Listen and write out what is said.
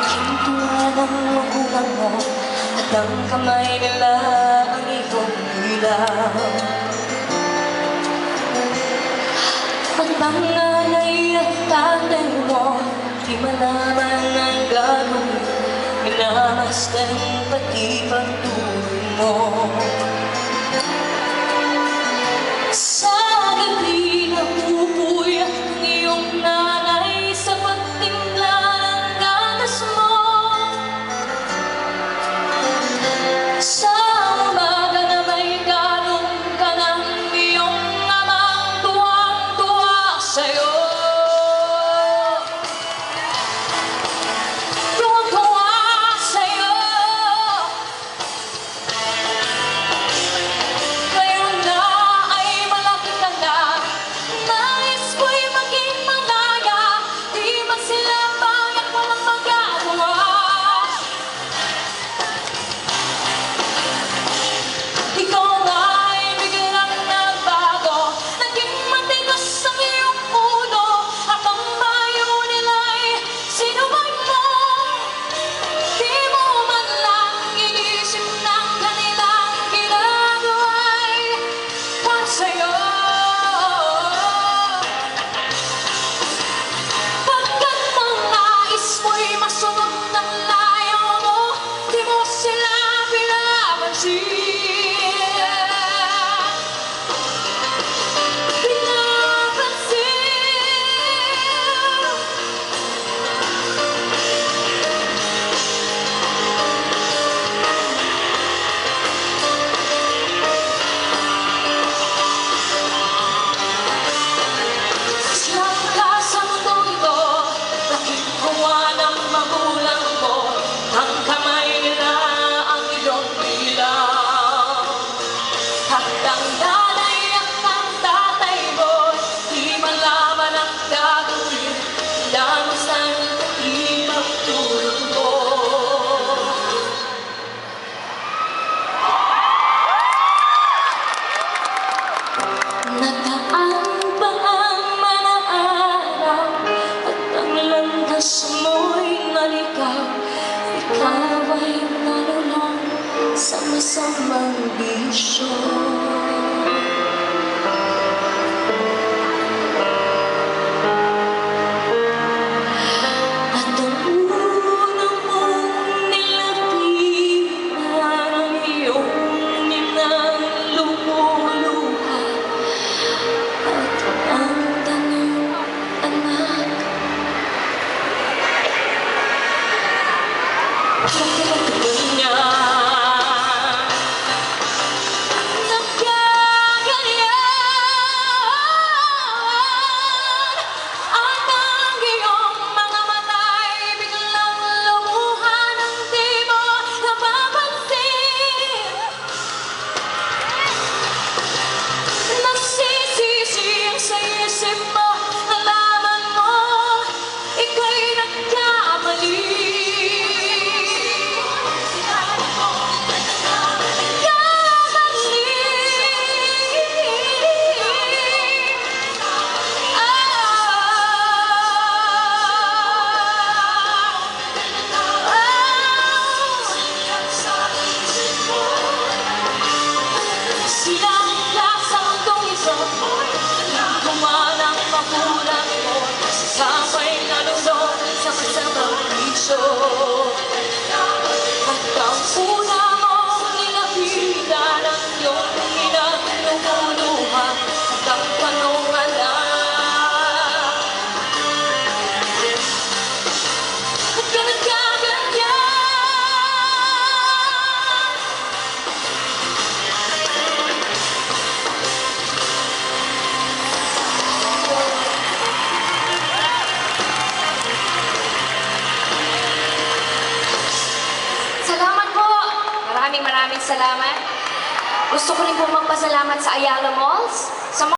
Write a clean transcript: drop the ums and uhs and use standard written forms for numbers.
Hintuan ng magulang mo at ang kamay nila ang iyong ilaw. At panganay at tatay mo, di malaman ang gagawin, minamasdan pati pagtuloy mo. Sa gabi napupuy ang iyong nanay sa pagtimpla ng gatas mo. Sa umaga na may ganong ka ng iyong amang tuwang-tuwa sa'yo. Tuwang-tuwa sa'yo. Ngayon na ay malaki ka na, nais ko'y maging malaya, di man sila bangat walang magagawa. Ikaw ay biglang nagbago, naging matigas ang iyong ulo, at ang payo nila'y sinubay mo. Di mo man lang inisip ng kanilang ginagawa'y para sa'yo. Pagkat ang nais mo'y masunod ng layo mo, di mo sila pinapansin. Siyang ka sa mundong ito, lakit gawa ng magulang mo, ang kamay nila ang iyong bilang. At ang nanay at ang tatay mo, di malaman ang gagawin, damusan pati pagtulog mo. Nataan pa ang mga araw at ang landas mo'y naligaw. Ikaw ay nalulong sa masamang bisyo. At ang una mong nilapitan ang iyong ninang lumuluha. At ang tanong, anak, bakit ba niya nagkaganyan? At ang iyong mga mata'y biglang lumuha ng di mo napapansin. Nagsisisi ang sa isip mo, nalaman mo, ika'y nagkamali. Silang ka sa mundong ito, gumawa ng magulang mo, sabay nalulong sa masamang bisyo. At ang una mong nilapitan ang iyong inang lumuluha, at ang tanong, anak, ba't ka nagkaganyan? Salamat po! Maraming salamat. Gusto ko rin po magpasalamat sa Ayala Malls, sa